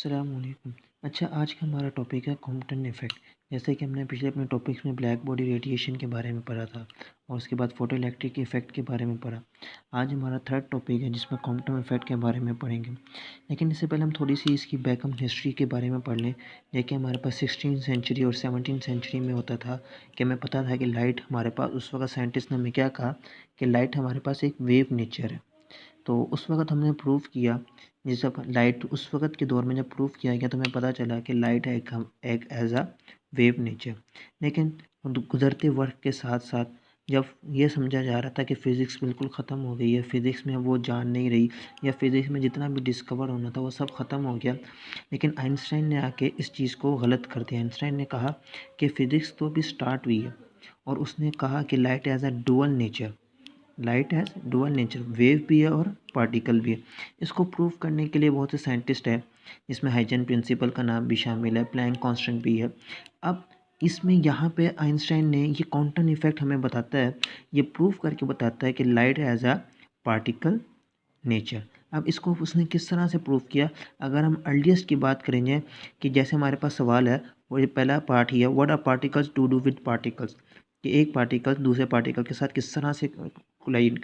अस्सलामुअलैकुम। अच्छा, आज का हमारा टॉपिक है कॉम्पटन इफ़ेक्ट। जैसे कि हमने पिछले अपने टॉपिक्स में ब्लैक बॉडी रेडिएशन के बारे में पढ़ा था और उसके बाद फोटो इलेक्ट्रिक इफ़ेक्ट के बारे में पढ़ा। आज हमारा थर्ड टॉपिक है जिसमें कॉम्पटन इफ़ेक्ट के बारे में पढ़ेंगे। लेकिन इससे पहले हम थोड़ी सी इसकी बैकअप हिस्ट्री के बारे में पढ़ लें। देखिए, हमारे पास 16th सेंचुरी और 17th सेंचुरी में होता था कि हमें पता था कि लाइट हमारे पास, उस वक्त साइंटिस्ट ने हमें क्या कहा कि लाइट हमारे पास एक वेव नेचर है। तो उस वक़्त हमने प्रूव किया, जिस सब लाइट उस वक़्त के दौर में जब प्रूव किया गया तो हमें पता चला कि लाइट है एक एज़ अ वेव नेचर। लेकिन गुज़रते वक़्त के साथ-साथ जब ये समझा जा रहा था कि फ़िज़िक्स बिल्कुल ख़त्म हो गई है, फ़िज़िक्स में वो जान नहीं रही या फ़िज़िक्स में जितना भी डिस्कवर होना था वो सब ख़त्म हो गया। लेकिन आइंस्टाइन ने आके इस चीज़ को गलत कर दिया। आइंस्टाइन ने कहा कि फ़िज़िक्स तो अभी स्टार्ट हुई है और उसने कहा कि light as a dual nature, light has dual nature, wave भी है और पार्टिकल भी है। इसको प्रूव करने के लिए बहुत से साइंटिस्ट हैं, जिसमें हाइजन प्रिंसिपल का नाम भी शामिल है, प्लैंक कांस्टेंट भी है। अब इसमें यहाँ पे आइंस्टाइन ने ये क्वांटम इफेक्ट हमें बताता है, ये प्रूव करके बताता है कि light has a particle nature. अब इसको उसने किस तरह से प्रूव किया? अगर हम अर्लीस्ट की बात करेंगे कि जैसे हमारे पास सवाल है, वो ये पहला पार्ट ही है, what are particles to do with particles, कि एक पार्टिकल दूसरे पार्टिकल के साथ किस तरह से कोलाइड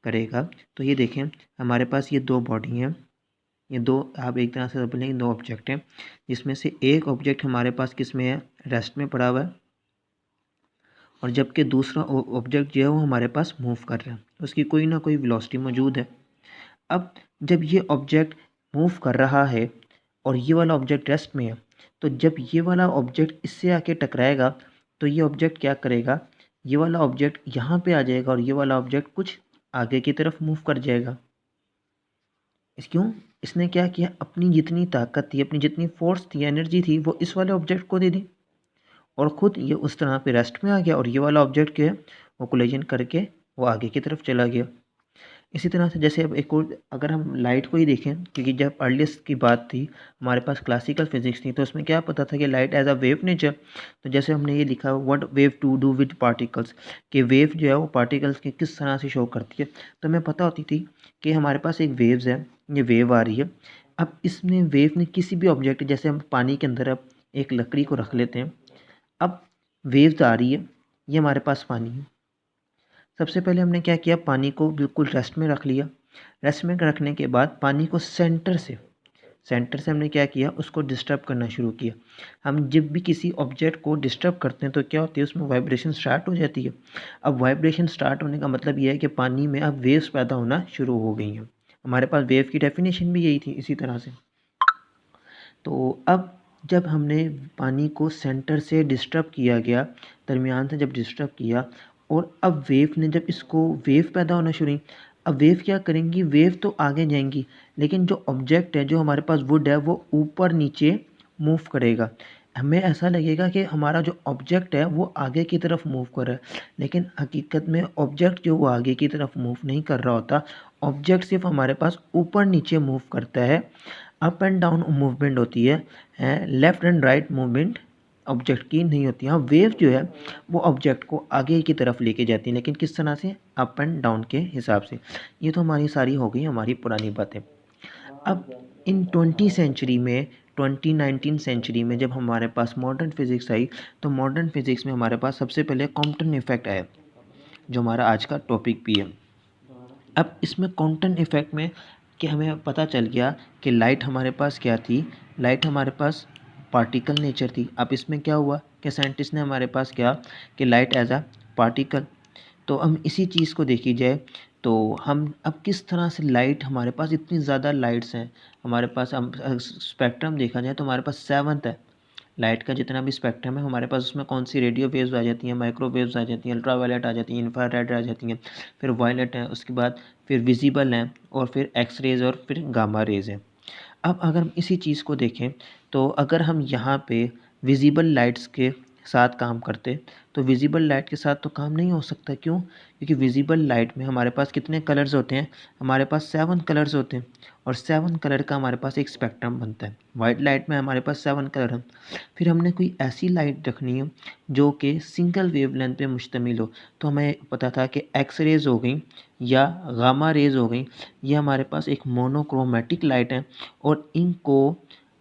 करेगा। तो ये देखें, हमारे पास ये दो बॉडी हैं, ये दो, आप एक तरह से बोलेंगे दो ऑब्जेक्ट हैं, जिसमें से एक ऑब्जेक्ट हमारे पास किस में है, रेस्ट में पड़ा हुआ है, और जबकि दूसरा ऑब्जेक्ट जो है वो हमारे पास मूव कर रहा है, उसकी कोई ना कोई वेलोसिटी मौजूद है। अब जब ये ऑब्जेक्ट मूव कर रहा है और ये वाला ऑब्जेक्ट रेस्ट में है, तो जब ये वाला ऑब्जेक्ट इससे आके टकराएगा तो ये ऑब्जेक्ट क्या करेगा, ये वाला ऑब्जेक्ट यहाँ पे आ जाएगा और ये वाला ऑब्जेक्ट कुछ आगे की तरफ मूव कर जाएगा। इस क्यों? इसने क्या किया, अपनी जितनी ताकत थी, अपनी जितनी फोर्स थी, एनर्जी थी, वो इस वाले ऑब्जेक्ट को दे दी और ख़ुद ये उस तरह पे रेस्ट में आ गया और ये वाला ऑब्जेक्ट क्या है, वो कोलिजन करके वो आगे की तरफ चला गया। इसी तरह से जैसे अब एक और, अगर हम लाइट को ही देखें, क्योंकि जब अर्लीस्ट की बात थी, हमारे पास क्लासिकल फिजिक्स थी, तो उसमें क्या पता था कि light as a wave nature. तो जैसे हमने ये लिखा, what wave to do with particles, कि वेव जो है वो पार्टिकल्स की किस तरह से शो करती है। तो हमें पता होती थी कि हमारे पास एक वेव्स है, ये वेव आ रही है। अब इसमें वेव ने किसी भी ऑब्जेक्ट, जैसे हम पानी के अंदर अब एक लकड़ी को रख लेते हैं, अब वेव्स आ रही है, ये हमारे पास पानी है। सबसे पहले हमने क्या किया, पानी को बिल्कुल रेस्ट में रख लिया। रेस्ट में रखने के बाद पानी को सेंटर से हमने क्या किया, उसको डिस्टर्ब करना शुरू किया। हम जब भी किसी ऑब्जेक्ट को डिस्टर्ब करते हैं तो क्या होती है, उसमें वाइब्रेशन स्टार्ट हो जाती है। अब वाइब्रेशन स्टार्ट होने का मतलब ये है कि पानी में अब वेव्स पैदा होना शुरू हो गई हैं। हमारे पास वेव की डेफिनेशन भी यही थी इसी तरह से। तो अब जब हमने पानी को सेंटर से डिस्टर्ब किया गया, दरमियान से जब डिस्टर्ब किया, और अब वेव ने जब इसको वेव पैदा होना शुरू हुई। अब वेव क्या करेंगी, वेव तो आगे जाएंगी, लेकिन जो ऑब्जेक्ट है, जो हमारे पास वुड है, वो ऊपर नीचे मूव करेगा। हमें ऐसा लगेगा कि हमारा जो ऑब्जेक्ट है वो आगे की तरफ मूव कर रहा है, लेकिन हकीकत में ऑब्जेक्ट जो वो आगे की तरफ मूव नहीं कर रहा होता। ऑब्जेक्ट सिर्फ हमारे पास ऊपर नीचे मूव करता है। अप एंड डाउन मूवमेंट होती है, left and right movement object की नहीं होती। हाँ, वेव जो है वो ऑब्जेक्ट को आगे की तरफ लेके जाती है, लेकिन किस तरह से, अप एंड डाउन के हिसाब से। ये तो हमारी सारी हो गई हमारी पुरानी बातें। अब इन 20 सेंचुरी में, 19 सेंचुरी में जब हमारे पास मॉडर्न फिज़िक्स आई, तो मॉडर्न फिज़िक्स में हमारे पास सबसे पहले कॉम्पटन इफ़ेक्ट आया, जो हमारा आज का टॉपिक भी है। अब इसमें क्वांटम इफ़ेक्ट में कि हमें पता चल गया कि लाइट हमारे पास क्या थी, लाइट हमारे पास पार्टिकल नेचर थी। अब इसमें क्या हुआ कि साइंटिस्ट ने हमारे पास क्या, कि लाइट एज अ पार्टिकल। तो हम इसी चीज़ को देखी जाए तो हम अब किस तरह से लाइट, हमारे पास इतनी ज़्यादा लाइट्स हैं, हमारे पास हम स्पेक्ट्रम देखा जाए तो हमारे पास 7th है। लाइट का जितना भी स्पेक्ट्रम है हमारे पास, उसमें कौन सी रेडियो वेव्स आ जाती हैं, माइक्रोवेव्स आ जाती हैं, अल्ट्रावायलेट आ जाती हैं, इंफ्रारेड आ जाती हैं, फिर वायलेट है, उसके बाद फिर विजिबल हैं, और फिर एक्स रेज़, और फिर गामा रेज़ हैं। अब अगर हम इसी चीज़ को देखें, तो अगर हम यहाँ पे विजिबल लाइट्स के साथ काम करते, तो विजिबल लाइट के साथ तो काम नहीं हो सकता। क्यों? क्योंकि विजिबल लाइट में हमारे पास कितने कलर्स होते हैं, हमारे पास 7 कलर्स होते हैं, और 7 कलर का हमारे पास एक स्पेक्ट्रम बनता है। वाइट लाइट में हमारे पास 7 कलर हैं। फिर हमने कोई ऐसी लाइट रखनी है जो कि सिंगल वेवलेंथ पे मुश्तमिल हो। तो हमें पता था कि एक्स रेज़ हो गई या गामा रेज़ हो गई, ये हमारे पास एक मोनोक्रोमेटिक लाइट है, और इनको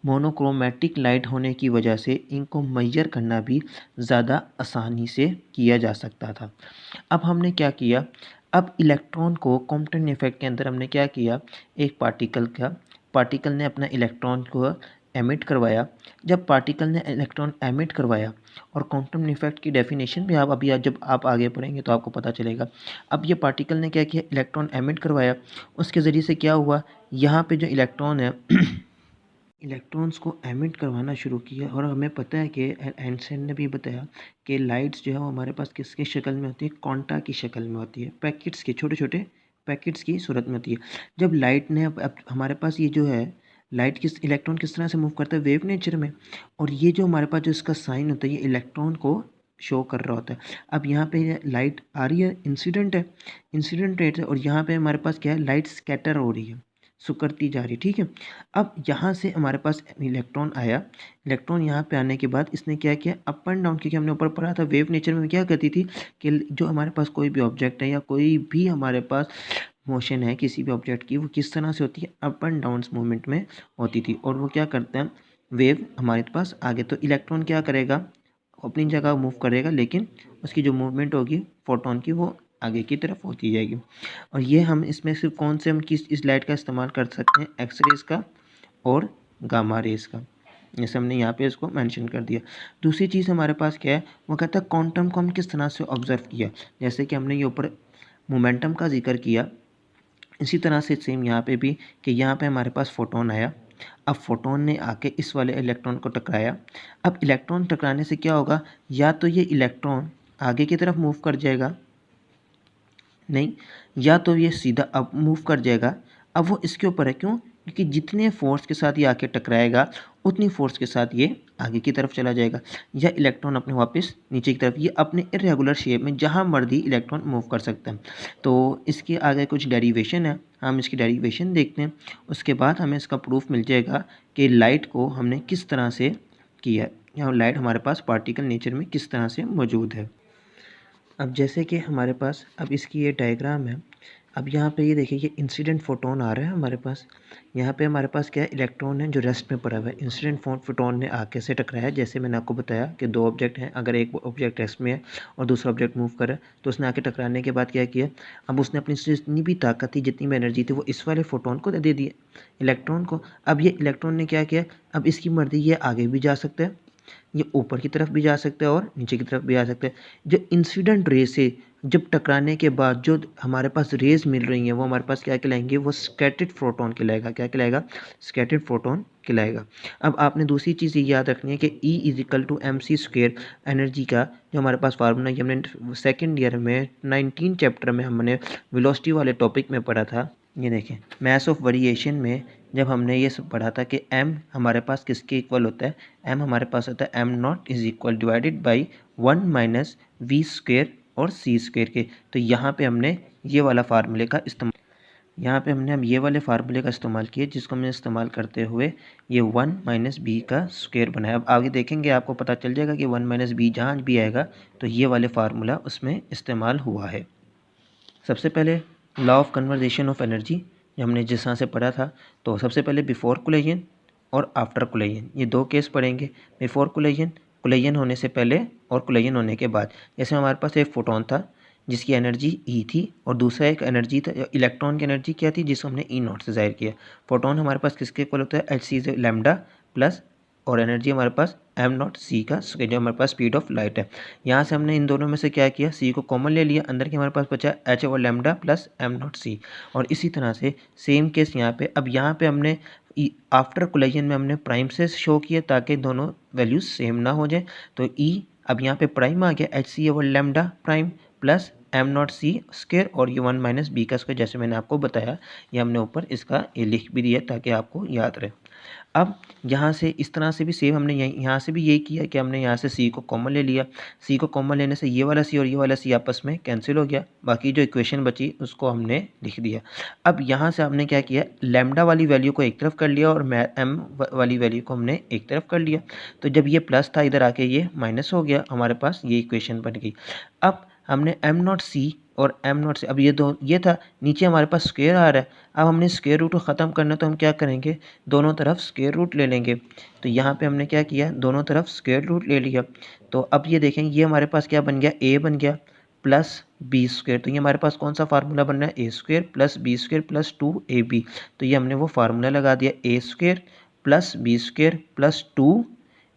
मोनोक्रोमैटिक लाइट होने की वजह से इनको मेजर करना भी ज़्यादा आसानी से किया जा सकता था। अब हमने क्या किया, अब इलेक्ट्रॉन को कॉम्पटन इफेक्ट के अंदर हमने क्या किया, एक पार्टिकल ने अपना इलेक्ट्रॉन को एमिट करवाया। जब पार्टिकल ने इलेक्ट्रॉन एमिट करवाया, और क्वांटम इफेक्ट की डेफिनेशन भी आप अभी जब आप आगे पढ़ेंगे तो आपको पता चलेगा। अब ये पार्टिकल ने क्या किया, इलेक्ट्रॉन एमिट करवाया, उसके ज़रिए से क्या हुआ, यहाँ पे जो इलेक्ट्रॉन है इलेक्ट्रॉन्स को एमिट करवाना शुरू किया। और हमें पता है कि आइंस्टाइन ने भी बताया कि लाइट्स जो है वो हमारे पास किसकी शक्ल में होती है, क्वांटा की शक्ल में होती है, पैकेट्स के छोटे छोटे पैकेट्स की सूरत में होती है। जब लाइट ने अब हमारे पास ये जो है लाइट किस इलेक्ट्रॉन किस तरह से मूव करता है, वेव नेचर में, और ये जो हमारे पास जो इसका साइन होता है ये इलेक्ट्रॉन को शो कर रहा होता है। अब यहाँ पे लाइट आ रही है, इंसिडेंट रेट है, और यहाँ पे हमारे पास क्या है, लाइट स्कैटर हो रही है, सुकड़ती जा रही है, ठीक है। अब यहाँ से हमारे पास इलेक्ट्रॉन आया, इलेक्ट्रॉन यहाँ पे आने के बाद इसने क्या किया, अप एंड डाउन, क्योंकि हमने ऊपर पढ़ा था वेव नेचर में क्या कहती थी कि जो हमारे पास कोई भी ऑब्जेक्ट है या कोई भी हमारे पास मोशन है किसी भी ऑब्जेक्ट की, वो किस तरह से होती है, अप एंड डाउन मूवमेंट में होती थी। और वो क्या करते हैं, वेव हमारे पास आगे, तो इलेक्ट्रॉन क्या करेगा, अपनी जगह मूव करेगा, लेकिन उसकी जो मूवमेंट होगी फोटोन की वो आगे की तरफ होती जाएगी। और ये हम इसमें सिर्फ कौन से हम किस इस लाइट का इस्तेमाल कर सकते हैं, एक्स रेज का और गामा रेज का, जैसे हमने यहाँ पे इसको मेंशन कर दिया। दूसरी चीज़ हमारे पास क्या है, वो कहता है क्वांटम को हम किस तरह से ऑब्जर्व किया, जैसे कि हमने ये ऊपर मोमेंटम का जिक्र किया, इसी तरह से सेम यहाँ पे भी, कि यहाँ पे हमारे पास फोटोन आया। अब फोटोन ने आके इस वाले इलेक्ट्रॉन को टकराया। अब इलेक्ट्रॉन टकराने से क्या होगा, या तो ये इलेक्ट्रॉन आगे की तरफ मूव कर जाएगा, नहीं, या तो ये सीधा अब मूव कर जाएगा। अब वो इसके ऊपर है, क्यों, क्योंकि जितने फोर्स के साथ ये आके टकराएगा उतनी फोर्स के साथ ये आगे की तरफ चला जाएगा, या इलेक्ट्रॉन अपने वापस नीचे की तरफ, ये अपने इरेगुलर शेप में जहाँ मर्जी इलेक्ट्रॉन मूव कर सकते हैं। तो इसके आगे कुछ डेरिवेशन है, हम इसकी डेरिवेशन देखते हैं, उसके बाद हमें इसका प्रूफ मिल जाएगा कि लाइट को हमने किस तरह से किया है, या लाइट हमारे पास पार्टिकल नेचर में किस तरह से मौजूद है। अब जैसे कि हमारे पास अब इसकी ये डायग्राम है। अब यहाँ पे ये देखिए, ये इंसिडेंट फोटोन आ रहा है हमारे पास, यहाँ पे हमारे पास क्या है, इलेक्ट्रॉन है जो रेस्ट में पड़ा हुआ है। इंसिडेंट फोटोन ने आके से टकराया, जैसे मैंने आपको बताया कि दो ऑब्जेक्ट हैं, अगर एक ऑब्जेक्ट रेस्ट में है और दूसरा ऑब्जेक्ट मूव कर रहा है, तो उसने आके टकराने के बाद क्या किया, अब उसने अपनी जितनी भी ताकत थी, जितनी भी एनर्जी थी, वो इस वाले फोटोन को दे दी इलेक्ट्रॉन को। अब ये इलेक्ट्रॉन ने क्या किया, अब इसकी मर्जी, ये आगे भी जा सकता है, ये ऊपर की तरफ भी जा सकते हैं और नीचे की तरफ भी आ सकते हैं। जो इंसिडेंट रे से जब टकराने के बाद जो हमारे पास रेज मिल रही हैं, वो हमारे पास क्या कहलाएंगे, वो स्कैटर्ड फोटोन कहलाएगा। क्या कहलाएगा, स्कैटर्ड फोटोन कहलाएगा। अब आपने दूसरी चीज़ ये याद रखनी है कि E is equal to mc² energy का जो हमारे पास फार्मूला, ये हमने सेकेंड ईयर में 19 चैप्टर में हमने वेलोसिटी वाले टॉपिक में पढ़ा था। ये देखें, मास ऑफ वेरिएशन में जब हमने ये सब पढ़ा था कि m हमारे पास किसके इक्वल होता है, m हमारे पास होता है m0 is equal divided by 1 minus v² और c² के। तो यहाँ पे हमने ये वाला फार्मूले का इस्तेमाल हम ये वाले फार्मूले का इस्तेमाल किए, जिसको हमने इस्तेमाल करते हुए ये 1 माइनस बी का स्क्वायर बनाया। अब आगे देखेंगे आपको पता चल जाएगा कि 1 माइनस बी जहाँ भी आएगा तो ये वाले फार्मूला उसमें इस्तेमाल हुआ है। सबसे पहले law of conversation of energy जो हमने जिस तरह से पढ़ा था, तो सबसे पहले बिफोर कोलिजन और आफ्टर कोलिजन, ये दो केस पढ़ेंगे। बिफोर कोलिजन होने से पहले और कोलिजन होने के बाद। जैसे हमारे पास एक फोटोन था जिसकी एनर्जी ई थी, और दूसरा एक एनर्जी था, इलेक्ट्रॉन की एनर्जी क्या थी, जिसको हमने ई नॉट से जाहिर किया। फोटोन हमारे पास किसके इक्वल होता है, एच सी लैम्डा प्लस, और एनर्जी हमारे पास m0c का, जो हमारे पास स्पीड ऑफ लाइट है। यहाँ से हमने इन दोनों में से क्या किया, c को कॉमन ले लिया, अंदर के हमारे पास बचा h over lambda plus m0c। और इसी तरह से सेम केस यहाँ पे। अब यहाँ पे हमने आफ्टर कोलिजन में हमने प्राइम से शो किया ताकि दोनों वैल्यूज सेम ना हो जाए। तो e अब यहाँ पे प्राइम आ गया, h c over lambda prime plus m0c² और ये 1 माइनस बी का स्क्वायर, जैसे मैंने आपको बताया। ये हमने ऊपर इसका ये लिख भी दिया ताकि आपको याद रहे। अब यहाँ से इस तरह से भी सेम हमने यहाँ से भी यही किया कि हमने यहाँ से c को कॉमन ले लिया। c को कॉमन लेने से ये वाला c और ये वाला c आपस में कैंसिल हो गया, बाकी जो इक्वेशन बची उसको हमने लिख दिया। अब यहाँ से हमने क्या किया, लैम्डा वाली वैल्यू को एक तरफ कर लिया और m वाली वैल्यू को हमने एक तरफ कर लिया। तो जब ये प्लस था इधर आके ये माइनस हो गया, हमारे पास ये इक्वेशन बन गई। अब हमने एम नॉट सी और एम नॉट सी, अब ये था, नीचे हमारे पास स्क्वायर आ रहा है। अब हमने स्क्वायर रूट को ख़त्म करना है तो हम क्या करेंगे, दोनों तरफ स्क्वायर रूट ले लेंगे। तो यहाँ पे हमने क्या किया, दोनों तरफ स्क्वायर रूट ले लिया। तो अब ये देखें, ये हमारे पास क्या बन गया, ए बन गया प्लस बी स्क्वायर। तो ये हमारे पास कौन सा फार्मूला बन रहा है, a square plus b square plus 2ab। तो ये हमने वो फार्मूला लगा दिया, a square plus b square plus 2,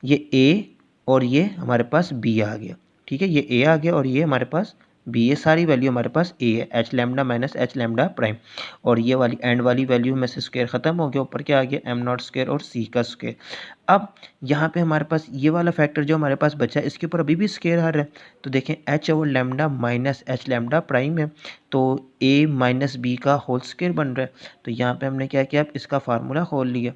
ये ए और ये हमारे पास बी आ गया। ठीक है, ये ए आ गया और ये हमारे पास बी, ये सारी वैल्यू हमारे पास ए है, H lambda minus h lambda prime. और ये वाली एंड वाली वैल्यू में से स्क्वायर खत्म हो गया, ऊपर क्या आ गया, एम नॉट स्क्वायर और सी का स्क्वायर। अब यहाँ पे हमारे पास ये वाला फैक्टर जो हमारे पास बचा है, इसके ऊपर अभी भी स्क्वायर आ रहा है। तो देखें, एच और lambda minus h lambda prime है, तो ए माइनस बी का होल स्क्वायर बन रहा है। तो यहाँ पे हमने क्या किया, इसका फार्मूला खोल लिया।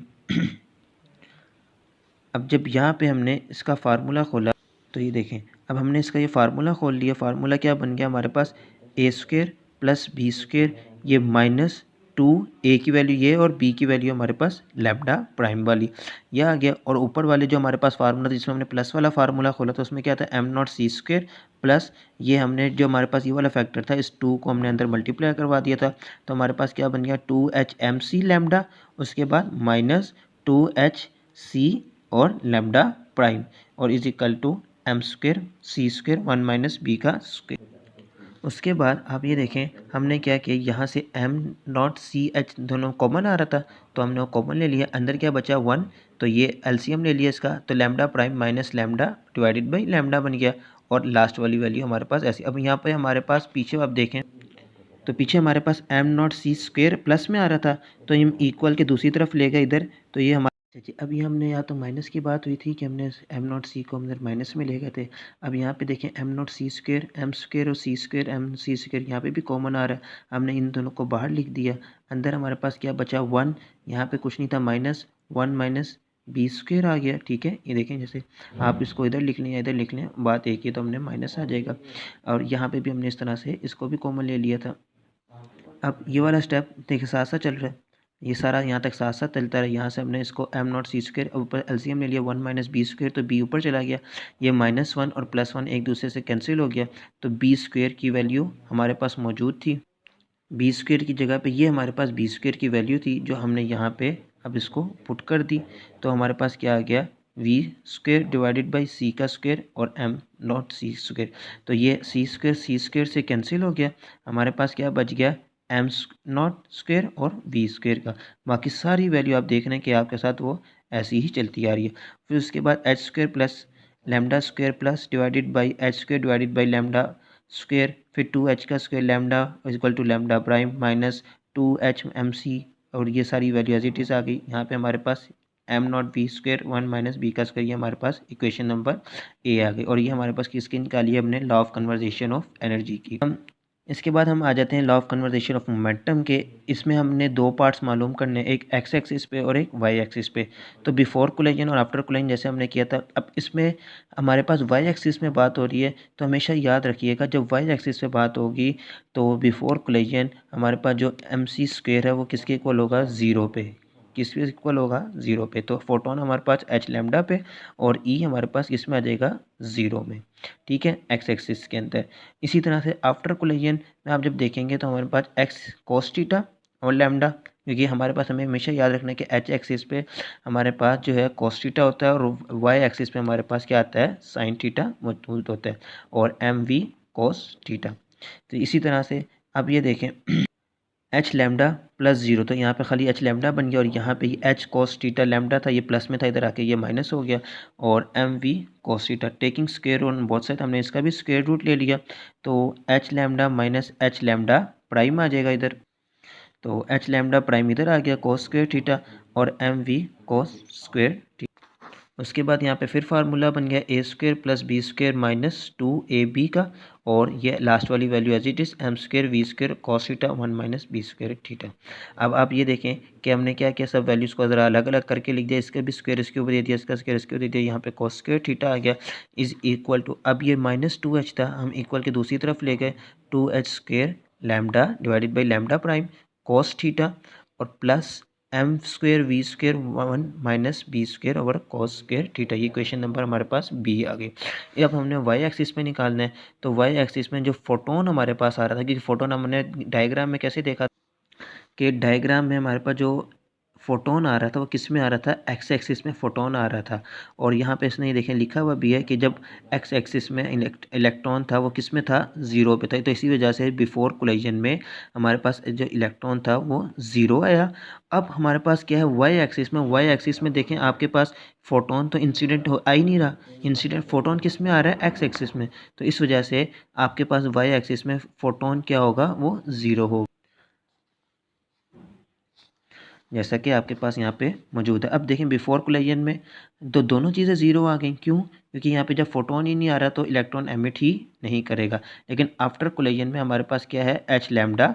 अब जब यहाँ पे हमने इसका फार्मूला खोला तो ये देखें, अब हमने इसका ये फार्मूला खोल लिया। फार्मूला क्या बन गया हमारे पास, ए स्क्वायर प्लस बी स्क्वायर, ये माइनस 2, ए की वैल्यू ये और बी की वैल्यू हमारे पास लैम्डा प्राइम वाली, यह आ गया। और ऊपर वाले जो हमारे पास फार्मूला था, जिसमें हमने प्लस वाला फार्मूला खोला, तो उसमें क्या था, m naught c square plus ये हमने जो हमारे पास ये वाला फैक्टर था, इस 2 को हमने अंदर मल्टीप्लाई करवा दिया था। तो हमारे पास क्या बन गया, 2h एम सी लैम्डा, उसके बाद माइनस 2h सी और लैम्डा प्राइम, और is equal to m square c square 1 minus b का स्क्वायर। उसके बाद आप ये देखें, हमने क्या किया, यहाँ से एम नॉट सी एच दोनों कॉमन आ रहा था, तो हमने वो कॉमन ले लिया, अंदर क्या बचा 1, तो ये एलसीएम ले लिया इसका, तो lambda prime minus lambda divided by lambda बन गया। और लास्ट वाली वैल्यू हमारे पास ऐसी। अब यहाँ पे हमारे पास पीछे आप देखें, तो पीछे हमारे पास m naught c square plus में आ रहा था, तो हम इक्वल के दूसरी तरफ ले गए इधर, तो ये हमारे जी। अब ये हमने यहाँ तो माइनस की बात हुई थी कि हमने एम नॉट सी को अंदर माइनस में ले गए थे। अब यहाँ पे देखें, m naught c square m square और c square m c square यहाँ पे भी कॉमन आ रहा है, हमने इन दोनों को बाहर लिख दिया। अंदर हमारे पास क्या बचा, 1, यहाँ पे कुछ नहीं था, माइनस 1 माइनस बी स्क्वायर आ गया। ठीक है, ये देखें, जैसे आप इसको इधर लिख लें या इधर लिख लें, बात एक ही, तो हमने माइनस आ जाएगा। और यहाँ पे भी हमने इस तरह से इसको भी कॉमन ले लिया था। अब ये वाला स्टेप देखिए साथ साथ चल रहा है, ये सारा यहाँ तक साथ साथ चलता है। यहाँ से हमने इसको एम नॉट सी स्क्वायर ऊपर एलसीएम ले लिया, 1 माइनस बी स्क्वायर, तो बी ऊपर चला गया, ये -1 और +1 एक दूसरे से कैंसिल हो गया, तो बी स्क्वायर की वैल्यू हमारे पास मौजूद थी। बी स्क्वायर की जगह पे ये हमारे पास बी स्क्वायर की वैल्यू थी, जो हमने यहाँ पे अब इसको पुट कर दी। तो हमारे पास क्या आ गया, वी स्क्वायर डिवाइडेड बाई सी का स्क्वायर और एम नॉट सी स्क्वायर। तो ये सी स्क्वायर से कैंसिल हो गया, हमारे पास क्या बच गया, एम नॉट स्क्वायर और वी स्क्वायर का। बाकी सारी वैल्यू आप देख रहे हैं कि आपके साथ वो ऐसी ही चलती आ रही है। फिर उसके बाद h square plus lambda square plus divided by h square divided by lambda square, फिर 2h का square lambda is equal to lambda prime minus 2h m c, और ये सारी वैल्यू एज इट इज़ आ गई। यहाँ पे हमारे पास m naught b square 1 minus b का स्क्वायर, ये हमारे पास इक्वेशन नंबर ए आ गई। और ये हमारे पास किसकी निकाली है हमने, law of conversation of energy की। हम इसके बाद हम आ जाते हैं law of conversation of momentum के। इसमें हमने दो पार्ट्स मालूम करने, एक एक्स एक्सिस पे और एक वाई एक्सिस पे। तो बिफोर कोलिजन और आफ्टर कोलिजन जैसे हमने किया था। अब इसमें हमारे पास वाई एक्सिस में बात हो रही है, तो हमेशा याद रखिएगा, जब वाई एक्सिस पे बात होगी तो बिफोर कोलिजन हमारे पास जो एम सी स्क्वेयर है वो किसके इक्वल होगा, ज़ीरो पे। किस पे इक्वल होगा, ज़ीरो पे। तो फोटोन हमारे पास एच लैम्डा पे और ई हमारे पास किस में आ जाएगा, ज़ीरो में। ठीक है, एक्स एक्सिस के अंदर। इसी तरह से आफ्टर कोलिजन में आप जब देखेंगे तो हमारे पास एक्स कोस थीटा और लैम्डा, क्योंकि हमारे पास हमें हमेशा याद रखना है कि एच एक्सिस पे हमारे पास जो है कोस थीटा होता है और वाई एक्सिस पे हमारे पास क्या आता है, साइन थीटा मौजूद होता है, और एम वी कोस थीटा। तो इसी तरह से अब ये देखें, एच लैम्डा प्लस ज़ीरो, तो यहाँ पे खाली एच लैम्डा बन गया, और यहाँ पे एच कॉस थीटा लैम्डा था, ये प्लस में था, इधर आके ये माइनस हो गया, और m v cos theta taking square on both side, हमने इसका भी स्क्वायर रूट ले लिया, तो h lambda minus h lambda prime आ जाएगा इधर। तो एच लैम्डा प्राइम इधर आ गया कॉस स्क्वायर थीटा, और m v cos square theta. उसके बाद यहाँ पे फिर फार्मूला बन गया a square plus b square minus 2ab का, और ये लास्ट वाली value as it is M square v square cos theta 1 minus b square theta. अब आप ये देखें कि हमने क्या किया, सब वैल्यूज़ को ज़रा अलग अलग करके लिख दिया, इसका भी स्क्वायर इसके ऊपर दे दिया, इसका स्क्वायर इसके ऊपर दे दिया, यहाँ पे कॉस स्क्वायर थीटा आ गया इज़ इक्वल टू, अब ये -2h था, हम इक्वल के दूसरी तरफ ले गए, 2h square lambda divided by lambda prime cos theta और plus m square v square 1 minus b square over cos square theta. ये क्वेश्चन नंबर हमारे पास बी आ गई। ये अब हमने वाई एक्सिस में निकालना है। तो वाई एक्सिस में जो फोटोन हमारे पास आ रहा था, क्योंकि फोटोन हमने डायग्राम में कैसे देखा कि डायग्राम में हमारे पास जो फोटोन आ रहा था वो किस में आ रहा था, एक्स एक्सिस में फोटोन आ रहा था। और यहाँ पे इसने ये देखें लिखा हुआ भी है कि जब एक्स एक्सिस में इलेक्ट्रॉन था वो किस में था, ज़ीरो पे था। तो इसी वजह से बिफोर कोलिजन में हमारे पास जो इलेक्ट्रॉन था वो ज़ीरो आया। अब हमारे पास क्या है, वाई एक्सिस में, वाई एक्सिस में देखें आपके पास फोटोन तो इंसिडेंट आ ही नहीं रहा। इंसिडेंट फोटोन किस में आ रहा है, एक्स एक्सिस में। तो इस वजह से आपके पास वाई एक्सिस में फोटोन क्या होगा, वो ज़ीरो होगा, जैसा कि आपके पास यहाँ पे मौजूद है। अब देखें बिफोर कोलिजन में तो दोनों चीज़ें ज़ीरो आ गई। क्यों? क्योंकि यहाँ पे जब फोटोन ही नहीं आ रहा तो इलेक्ट्रॉन एमिट ही नहीं करेगा। लेकिन आफ्टर कोलिजन में हमारे पास क्या है, एच लैम्डा,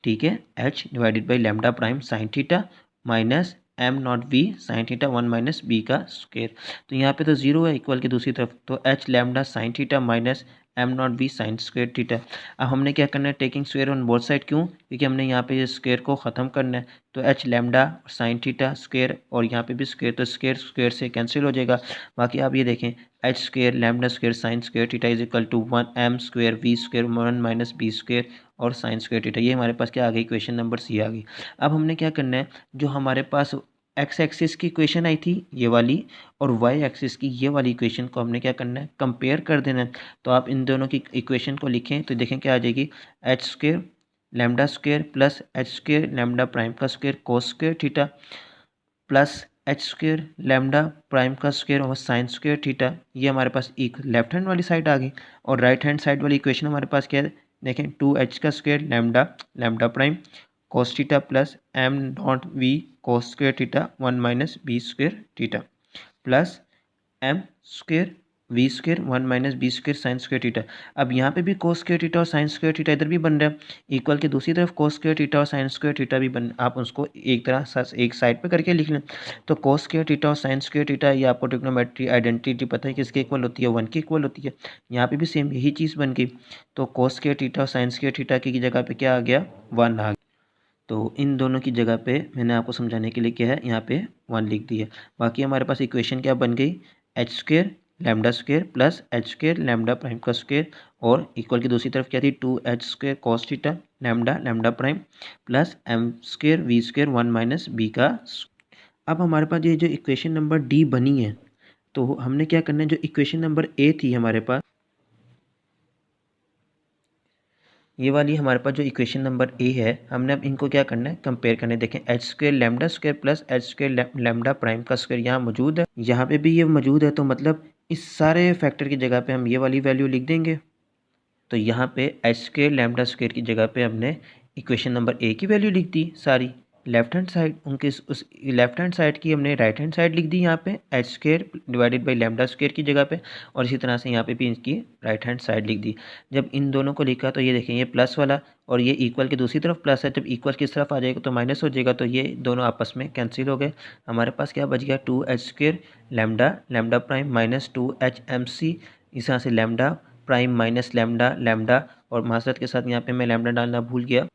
ठीक है, h divided by lambda prime sine theta minus m naught v sine theta 1 minus b का स्क्वेयर। तो यहाँ पे तो जीरो है इक्वल की दूसरी तरफ, तो h lambda sine theta minus m naught v sine square theta. अब हमने क्या करना है, taking square on both side. क्यों? क्योंकि हमने यहाँ पे ये स्क्वेयर को ख़त्म करना है। तो h lambda sine theta square और यहाँ पे भी स्क्वेयर, तो स्क्वेयर स्क्वेयर से कैंसिल हो जाएगा। बाकी आप ये देखें, h square lambda square sine square theta is equal to 1 m square v square 1 minus b square और साइन स्क्वेयर थीटा। ये हमारे पास क्या आ गई, क्वेश्चन नंबर सी आ गई। अब हमने क्या करना है, जो हमारे पास एक्स एक्सिस की इक्वेशन आई थी ये वाली, और वाई एक्सिस की ये वाली इक्वेशन को हमने क्या करना है, कंपेयर कर देना है। तो आप इन दोनों की इक्वेशन को लिखें तो देखें क्या आ जाएगी, h square lambda square plus h square lambda prime का square cos square theta plus h square lambda prime का स्क्वेयर और साइन स्क्वेयर थीटा। ये हमारे पास एक लेफ्ट हैंड वाली साइड आ गई। और राइट हैंड साइड वाली इक्वेशन हमारे पास क्या है, देखें 2h का square lambda lambda prime cos theta plus m naught v cos square theta 1 minus b square theta plus m square v square 1 minus b square sine square theta. अब यहाँ पे भी कोस स्क्वेयर थीटा और sine square theta इधर भी बन रहा है इक्वल के दूसरी तरफ कोस स्क्वेयर थीटा और साइन स्क्वेयर थीटा भी बन, आप उसको एक तरह एक साइड पे करके लिख लें। तो कोस स्क्वेयर थीटा और साइन स्क्वेयर थीटा, ये आपको ट्रिग्नोमेट्री आइडेंटिटी पता है किसके इक्वल होती है, 1 की इक्वल होती है। यहाँ पे भी सेम यही चीज़ बन गई। तो कोस स्क्वेयर थीटा और साइन स्क्वेयर थीटा की जगह पे क्या आ गया, 1 आ गया। तो इन दोनों की जगह पे मैंने आपको समझाने के लिए क्या है, यहाँ पे 1 लिख दी है। बाकी हमारे पास इक्वेशन क्या बन गई, h square lambda square plus h square lambda prime का स्क्वेयर और इक्वल की दूसरी तरफ क्या थी, 2h square cos theta lambda lambda prime plus m square v square 1 minus b का। अब हमारे पास ये जो इक्वेशन नंबर डी बनी है, तो हमने क्या करना है, जो इक्वेशन नंबर ए थी हमारे पास, ये वाली हमारे पास जो इक्वेशन नंबर ए है, हमने अब इनको क्या करना है, कंपेयर करना है। देखें h square lambda square plus h square lambda prime का स्क्वेयर यहाँ मौजूद है, यहाँ पे भी ये मौजूद है। तो मतलब इस सारे फैक्टर की जगह पे हम ये वाली वैल्यू लिख देंगे। तो यहाँ पे एच स्क्वेयर लैम्डा स्क्वेयर की जगह पे हमने इक्वेशन नंबर ए की वैल्यू लिख दी सारी। लेफ्ट हैंड साइड उनके उस लेफ्ट हैंड साइड की हमने राइट हैंड साइड लिख दी यहाँ पे H square divided by lambda square की जगह पे, और इसी तरह से यहाँ पे भी इसकी राइट हैंड साइड लिख दी। जब इन दोनों को लिखा तो ये देखें, ये प्लस वाला और ये इक्वल की दूसरी तरफ प्लस है, जब इक्वल की तरफ आ जाएगा तो माइनस हो जाएगा। तो ये दोनों आपस में कैंसिल हो गए। हमारे पास क्या बच गया, 2h square lambda lambda prime minus 2h MC, इस तरह से lambda prime minus lambda lambda, और मासरत के साथ यहाँ पे मैं लैम्डा डालना भूल गया।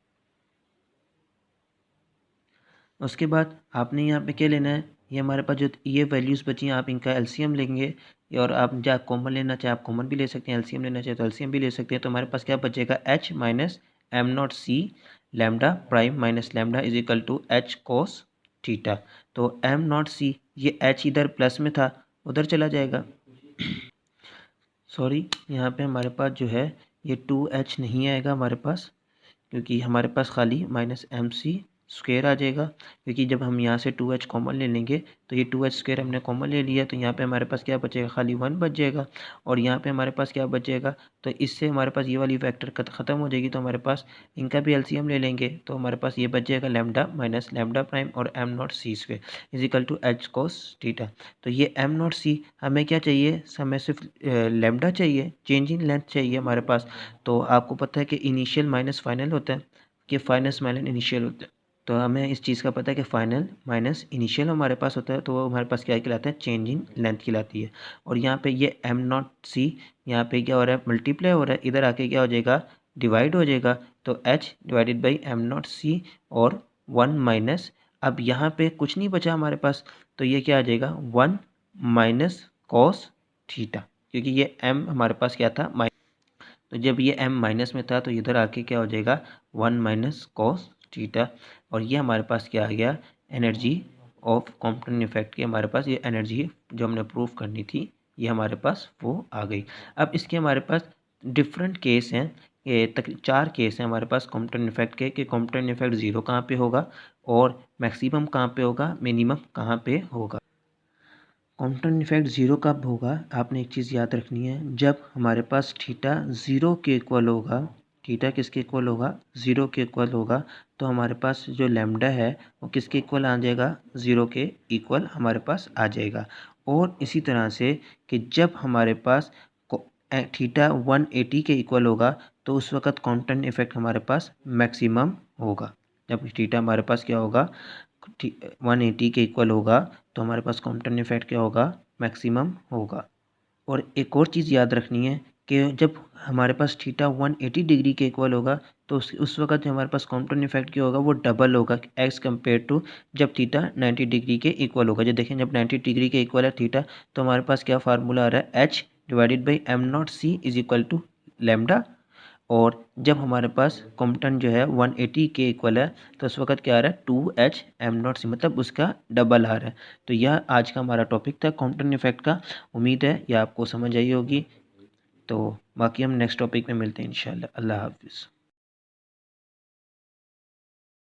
उसके बाद आपने यहाँ पे क्या लेना है, ये हमारे पास जो ये वैल्यूज़ बची हैं आप इनका एलसीएम लेंगे, और आप जहाँ कॉमन लेना चाहे आप कॉमन भी ले सकते हैं, एलसीएम लेना चाहे तो एलसीएम भी ले सकते हैं। तो हमारे पास क्या बचेगा, h minus m naught c lambda prime minus lambda is equal to h cos theta. तो एम नॉट सी, ये एच इधर प्लस में था उधर चला जाएगा, सॉरी यहाँ पे हमारे पास जो है ये 2h नहीं आएगा हमारे पास, क्योंकि हमारे पास खाली माइनस एम सी स्क्वेयर आ जाएगा। क्योंकि जब हम यहाँ से 2h कॉमन ले लेंगे तो ये 2h स्क्वेयर हमने कॉमन ले लिया, तो यहाँ पे हमारे पास क्या बचेगा, खाली 1 बच जाएगा। और यहाँ पे हमारे पास क्या बच जाएगा, तो इससे हमारे पास ये वाली फैक्टर ख़त्म हो जाएगी। तो हमारे पास इनका भी एलसीएम ले लेंगे, तो हमारे पास ये बच जाएगा लैम्डा माइनस लैम्डा प्राइम और m naught c square is equal to h cos theta. तो ये एम नॉट सी हमें क्या चाहिए, हमें सिर्फ लैम्डा चाहिए, चेंज इन लेंथ चाहिए हमारे पास। तो आपको पता है कि इनिशियल माइनस फाइनल होता है, कि फाइनल माइनस इनिशियल होता है। तो हमें इस चीज़ का पता है कि फाइनल माइनस इनिशियल हमारे पास होता है, तो वो हमारे पास क्या कहलाता है, चेंज इन लेंथ कहलाती है। और यहाँ पे ये एम नॉट सी यहाँ पे क्या हो रहा है, मल्टीप्लाई हो रहा है, इधर आके क्या हो जाएगा, डिवाइड हो जाएगा। तो h divided by m naught c और 1 माइनस अब यहाँ पे कुछ नहीं बचा हमारे पास, तो ये क्या आ जाएगा 1 माइनस कॉस थीटा, क्योंकि ये m हमारे पास क्या था तो जब ये m माइनस में था तो इधर आके क्या हो जाएगा 1 माइनस कॉस थीटा। और ये हमारे पास क्या आ गया एनर्जी ऑफ कॉम्पटन इफेक्ट की, हमारे पास ये एनर्जी जो हमने प्रूव करनी थी ये हमारे पास वो आ गई। अब इसके हमारे पास डिफरेंट केस हैं, ये तक 4 केस हैं हमारे पास कॉम्पटन इफेक्ट के, कि कॉम्पटन इफेक्ट ज़ीरो कहाँ पे होगा और मैक्सिमम कहाँ पे होगा, मिनिमम कहाँ पे होगा। कॉम्पटन इफेक्ट ज़ीरो कब होगा, आपने एक चीज़ याद रखनी है, जब हमारे पास थीटा ज़ीरो के इक्वल होगा, थीटा किसके इक्वल होगा, ज़ीरो के इक्वल होगा, तो हमारे पास जो लैम्डा है वो किसके इक्वल आ जाएगा, ज़ीरो के इक्वल हमारे पास आ जाएगा। और इसी तरह से कि जब हमारे पास थीटा 180 के इक्वल होगा तो उस वक़्त कॉम्पटन इफेक्ट हमारे पास मैक्सिमम होगा। जब थीटा हमारे पास क्या होगा 180 के इक्वल होगा तो हमारे पास कॉम्पटन इफेक्ट क्या होगा, मैक्सिमम होगा। और एक और चीज़ याद रखनी है कि जब हमारे पास थीटा 180 डिग्री के इक्वल होगा तो उस वक्त जो हमारे पास कॉम्पटन इफेक्ट क्या होगा वो डबल होगा एज़ कम्पेयर टू जब थीटा 90 डिग्री के इक्वल होगा। जब देखें जब 90 डिग्री के इक्वल है थीटा तो हमारे पास क्या फार्मूला आ रहा है h divided by m0c is equal to lambda. और जब हमारे पास कॉम्पटन जो है 180 के इक्वल है तो उस वक्त क्या आ रहा है 2h m0c, मतलब उसका डबल आ रहा है। तो यह आज का हमारा टॉपिक था कॉम्पटन इफेक्ट का। उम्मीद है यह आपको समझ आई होगी। तो बाकी हम नेक्स्ट टॉपिक में मिलते हैं इंशाल्लाह। अल्लाह हाफिज़।